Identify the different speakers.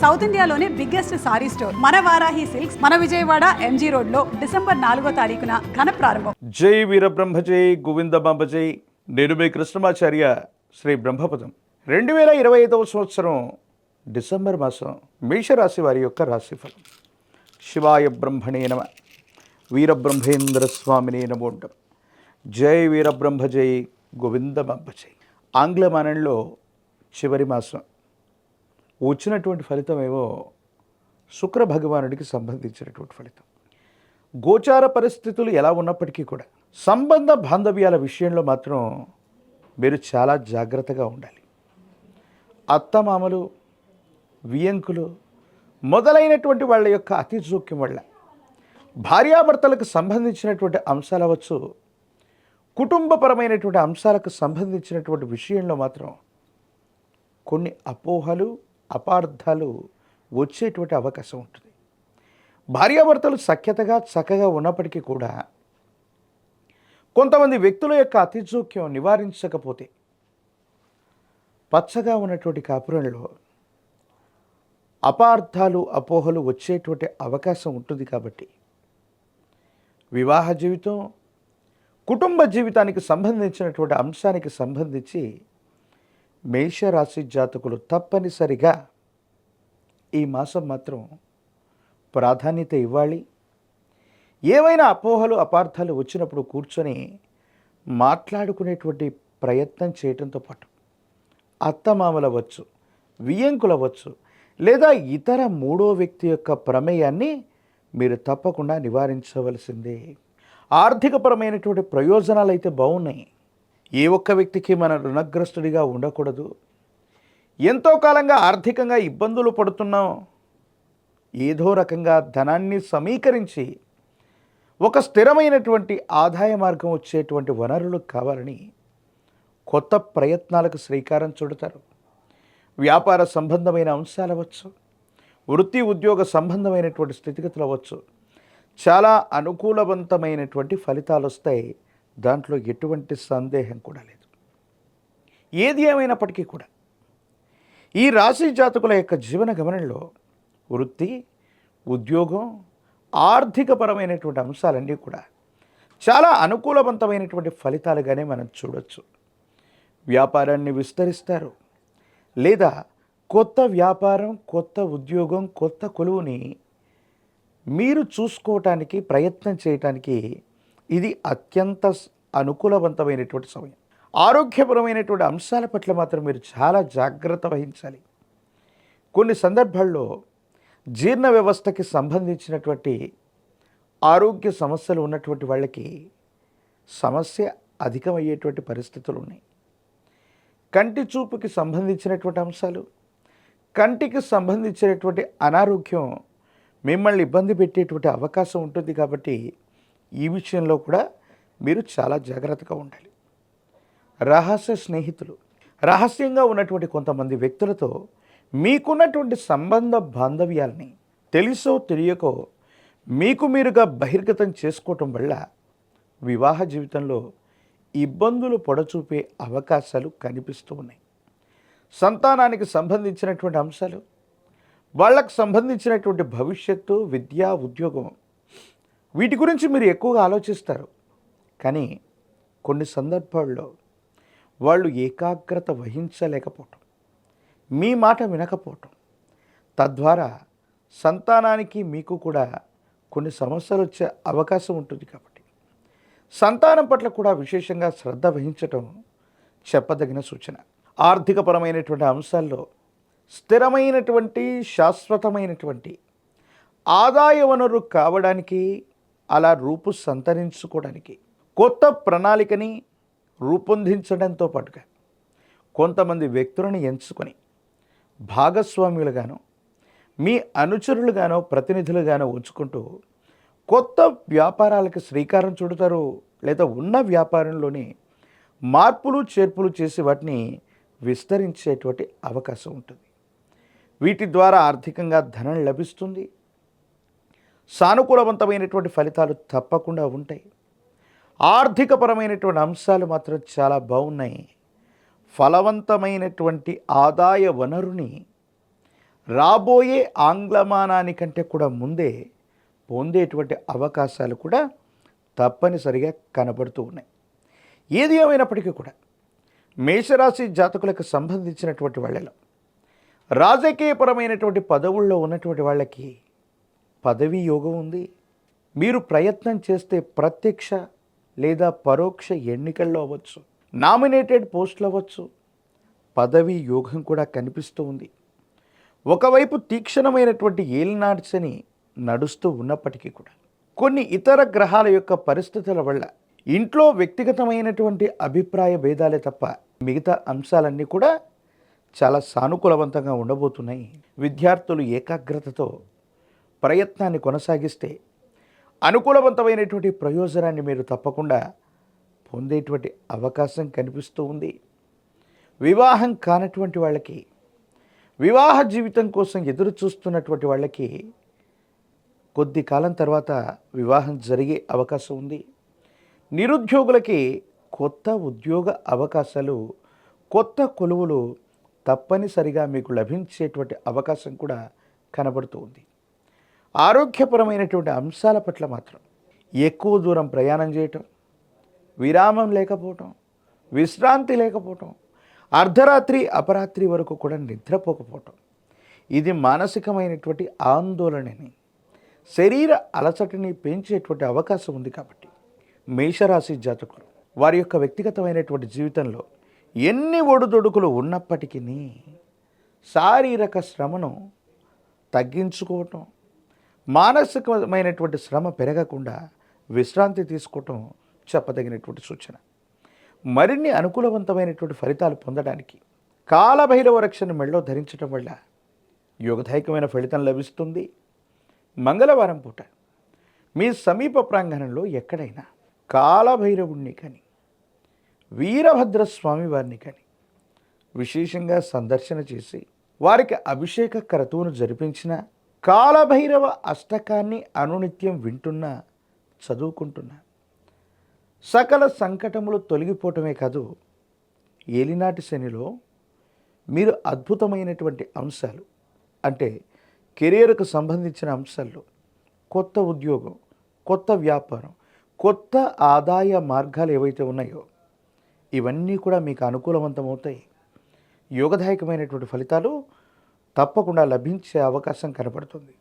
Speaker 1: South ఇండియాలోనే biggest sorry store మన Varahi silks మన విజయవాడ ఎంజీ రోడ్ లో డిసెంబర్ 4వ తారీఖున ఘన ప్రారంభం.
Speaker 2: జై వీరబ్రహ్మ జై గోవిందమాంబ జై. నేను మీ కృష్ణమాచార్య శ్రీ బ్రహ్మపదం. 2025వ సంవత్సరం డిసెంబర్ మాసం మేషరాశి వారి యొక్క రాశిఫలం. శివాయ బ్రహ్మణే నమ. వీరబ్రహ్మేంద్ర స్వామినే నమో. జై వీరబ్రహ్మ జై గోవిందమాంబ జై. ఆంగ్ల మానంలో చివరి మాసం వచ్చినటువంటి ఫలితం ఏమో శుక్ర భగవానుడికి సంబంధించినటువంటి ఫలితం. గోచార పరిస్థితులు ఎలా ఉన్నప్పటికీ కూడా సంబంధ బాంధవ్యాల విషయంలో మాత్రం మీరు చాలా జాగ్రత్తగా ఉండాలి. అత్తమామలు, వియంకులు మొదలైనటువంటి వాళ్ళ యొక్క అతి జోక్యం వల్ల భార్యాభర్తలకు సంబంధించినటువంటి అంశాలు అవ్వచ్చు, కుటుంబపరమైనటువంటి అంశాలకు సంబంధించినటువంటి విషయంలో మాత్రం కొన్ని అపోహలు, అపార్థాలు వచ్చేటువంటి అవకాశం ఉంటుంది. భార్యాభర్తలు సఖ్యతగా చక్కగా ఉన్నప్పటికీ కూడా కొంతమంది వ్యక్తుల యొక్క అతిజోక్యం నివారించకపోతే పచ్చగా ఉన్నటువంటి కాపురంలో అపార్థాలు, అపోహలు వచ్చేటువంటి అవకాశం ఉంటుంది. కాబట్టి వివాహ జీవితం, కుటుంబ జీవితానికి సంబంధించినటువంటి అంశానికి సంబంధించి మేషరాశి జాతకులు తప్పనిసరిగా ఈ మాసం మాత్రం ప్రాధాన్యత ఇవ్వాలి. ఏవైనా అపోహలు, అపార్థాలు వచ్చినప్పుడు కూర్చొని మాట్లాడుకునేటువంటి ప్రయత్నం చేయడంతో పాటు అత్తమామలవచ్చు, వియ్యంకులవచ్చు, లేదా ఇతర మూడో వ్యక్తి యొక్క ప్రమేయాన్ని మీరు తప్పకుండా నివారించవలసిందే. ఆర్థికపరమైనటువంటి ప్రయోజనాలు అయితే బాగున్నాయి. ఏ ఒక్క వ్యక్తికి మన రుణగ్రస్తుడిగా ఉండకూడదు. ఎంతో కాలంగా ఆర్థికంగా ఇబ్బందులు పడుతున్నాం, ఏదో రకంగా ధనాన్ని సమీకరించి ఒక స్థిరమైనటువంటి ఆదాయ మార్గం వచ్చేటువంటి వనరులు కావాలని కొత్త ప్రయత్నాలకు శ్రీకారం చుడతారు. వ్యాపార సంబంధమైన అంశాలు అవ్వచ్చు, వృత్తి ఉద్యోగ సంబంధమైనటువంటి స్థితిగతులు అవ్వచ్చు, చాలా అనుకూలవంతమైనటువంటి ఫలితాలు వస్తాయి. దాంట్లో ఎటువంటి సందేహం కూడా లేదు. ఏది ఏమైనప్పటికీ కూడా ఈ రాశి జాతకుల యొక్క జీవన గమనంలో వృత్తి, ఉద్యోగం, ఆర్థికపరమైనటువంటి అంశాలన్నీ కూడా చాలా అనుకూలవంతమైనటువంటి ఫలితాలుగానే మనం చూడవచ్చు. వ్యాపారాన్ని విస్తరిస్తారు, లేదా కొత్త వ్యాపారం, కొత్త ఉద్యోగం, కొత్త కొలువుని మీరు చూసుకోవటానికి ప్రయత్నం చేయటానికి ఇది అత్యంత అనుకూలవంతమైనటువంటి సమయం. ఆరోగ్యపరమైనటువంటి అంశాల పట్ల మాత్రం మీరు చాలా జాగ్రత్త వహించాలి. కొన్ని సందర్భాల్లో జీర్ణ వ్యవస్థకి సంబంధించినటువంటి ఆరోగ్య సమస్యలు ఉన్నటువంటి వాళ్ళకి సమస్య అధికమయ్యేటువంటి పరిస్థితులు ఉన్నాయి. కంటి చూపుకి సంబంధించినటువంటి అంశాలు, కంటికి సంబంధించినటువంటి అనారోగ్యం మిమ్మల్ని ఇబ్బంది పెట్టేటువంటి అవకాశం ఉంటుంది. కాబట్టి ఈ విషయంలో కూడా మీరు చాలా జాగ్రత్తగా ఉండాలి. రహస్య స్నేహితులు, రహస్యంగా ఉన్నటువంటి కొంతమంది వ్యక్తులతో మీకున్నటువంటి సంబంధ బాంధవ్యాల్ని తెలుసో తెలియకో మీకు మీరుగా బహిర్గతం చేసుకోవటం వల్ల వివాహ జీవితంలో ఇబ్బందులు పొడచూపే అవకాశాలు కనిపిస్తూ ఉన్నాయి. సంతానానికి సంబంధించినటువంటి అంశాలు, వాళ్ళకు సంబంధించినటువంటి భవిష్యత్తు, విద్య, ఉద్యోగం, వీటి గురించి మీరు ఎక్కువగా ఆలోచిస్తారు. కానీ కొన్ని సందర్భాల్లో వాళ్ళు ఏకాగ్రత వహించలేకపోవటం, మీ మాట వినకపోవటం, తద్వారా సంతానానికి మీకు కూడా కొన్ని సమస్యలు వచ్చే అవకాశం ఉంటుంది. కాబట్టి సంతానం పట్ల కూడా విశేషంగా శ్రద్ధ వహించటం చెప్పదగిన సూచన. ఆర్థికపరమైనటువంటి అంశాల్లో స్థిరమైనటువంటి, శాశ్వతమైనటువంటి ఆదాయ వనరు కావడానికి, అలా రూపు సంతరించుకోవడానికి కొత్త ప్రణాళికని రూపొందించడంతో పాటుగా కొంతమంది వ్యక్తులను ఎంచుకొని భాగస్వామ్యులుగానో, మీ అనుచరులుగానో, ప్రతినిధులుగానో ఉంచుకుంటూ కొత్త వ్యాపారాలకు శ్రీకారం చుడతారు. లేదా ఉన్న వ్యాపారంలోనే మార్పులు, చేర్పులు చేసి వాటిని విస్తరించేటువంటి అవకాశం ఉంటుంది. వీటి ద్వారా ఆర్థికంగా ధనం లభిస్తుంది. సానుకూలవంతమైనటువంటి ఫలితాలు తప్పకుండా ఉంటాయి. ఆర్థికపరమైనటువంటి అంశాలు మాత్రం చాలా బాగున్నాయి. ఫలవంతమైనటువంటి ఆదాయ వనరుని రాబోయే ఆంగ్లమానానికంటే కూడా ముందే పొందేటువంటి అవకాశాలు కూడా తప్పనిసరిగా కనబడుతూ ఉన్నాయి. ఏది ఏమైనప్పటికీ కూడా మేషరాశి జాతకులకు సంబంధించినటువంటి వాళ్ళలో రాజకీయపరమైనటువంటి పదవుల్లో ఉన్నటువంటి వాళ్ళకి పదవీ యోగం ఉంది. మీరు ప్రయత్నం చేస్తే ప్రత్యక్ష లేదా పరోక్ష ఎన్నికల్లో అవ్వచ్చు, నామినేటెడ్ పోస్టులు అవ్వచ్చు, పదవీ యోగం కూడా కనిపిస్తూ ఉంది. ఒకవైపు తీక్షణమైనటువంటి ఏలినాటి శని నడుస్తూ ఉన్నప్పటికీ కూడా కొన్ని ఇతర గ్రహాల యొక్క పరిస్థితుల వల్ల ఇంట్లో వ్యక్తిగతమైనటువంటి అభిప్రాయ భేదాలే తప్ప మిగతా అంశాలన్నీ కూడా చాలా సానుకూలవంతంగా ఉండబోతున్నాయి. విద్యార్థులు ఏకాగ్రతతో ప్రయత్నాన్ని కొనసాగిస్తే అనుకూలవంతమైనటువంటి ప్రయోజనాన్ని మీరు తప్పకుండా పొందేటువంటి అవకాశం కనిపిస్తూ ఉంది. వివాహం కానటువంటి వాళ్ళకి, వివాహ జీవితం కోసం ఎదురు చూస్తున్నటువంటి వాళ్ళకి కొద్ది కాలం తర్వాత వివాహం జరిగే అవకాశం ఉంది. నిరుద్యోగులకి కొత్త ఉద్యోగ అవకాశాలు, కొత్త కొలువులు తప్పనిసరిగా మీకు లభించేటువంటి అవకాశం కూడా కనబడుతూ ఉంది. ఆరోగ్యపరమైనటువంటి అంశాల పట్ల మాత్రం ఎక్కువ దూరం ప్రయాణం చేయటం, విరామం లేకపోవటం, విశ్రాంతి లేకపోవటం, అర్ధరాత్రి అపరాత్రి వరకు కూడా నిద్రపోకపోవటం, ఇది మానసికమైనటువంటి ఆందోళనని, శరీర అలసటని పెంచేటువంటి అవకాశం ఉంది. కాబట్టి మేషరాశి జాతకులు వారి యొక్క వ్యక్తిగతమైనటువంటి జీవితంలో ఎన్ని ఒడుదొడుకులు ఉన్నప్పటికీ శారీరక శ్రమను తగ్గించుకోవటం, మానసికమైనటువంటి శ్రమ పెరగకుండా విశ్రాంతి తీసుకోవటం చెప్పదగినటువంటి సూచన. మరిన్ని అనుకూలవంతమైనటువంటి ఫలితాలు పొందడానికి కాలభైరవ రక్షణ మెడలో ధరించడం వల్ల యోగదాయకమైన ఫలితం లభిస్తుంది. మంగళవారం పూట మీ సమీప ప్రాంగణంలో ఎక్కడైనా కాలభైరవుణ్ణి కానీ వీరభద్రస్వామి వారిని కానీ విశేషంగా సందర్శన చేసి వారికి అభిషేక క్రతువును జరిపించిన, కాలభైరవ అష్టకాన్ని అనునిత్యం వింటున్నా, చదువుకుంటున్నా సకల సంకటములు తొలగిపోవటమే కాదు, ఏలినాటి శనిలో మీరు అద్భుతమైనటువంటి అంశాలు అంటే కెరియర్కు సంబంధించిన అంశాల్లో కొత్త ఉద్యోగం, కొత్త వ్యాపారం, కొత్త ఆదాయ మార్గాలు ఏవైతే ఉన్నాయో ఇవన్నీ కూడా మీకు అనుకూలవంతమవుతాయి. యోగదాయకమైనటువంటి ఫలితాలు తప్పకుండా లభించే అవకాశం కనపడుతుంది.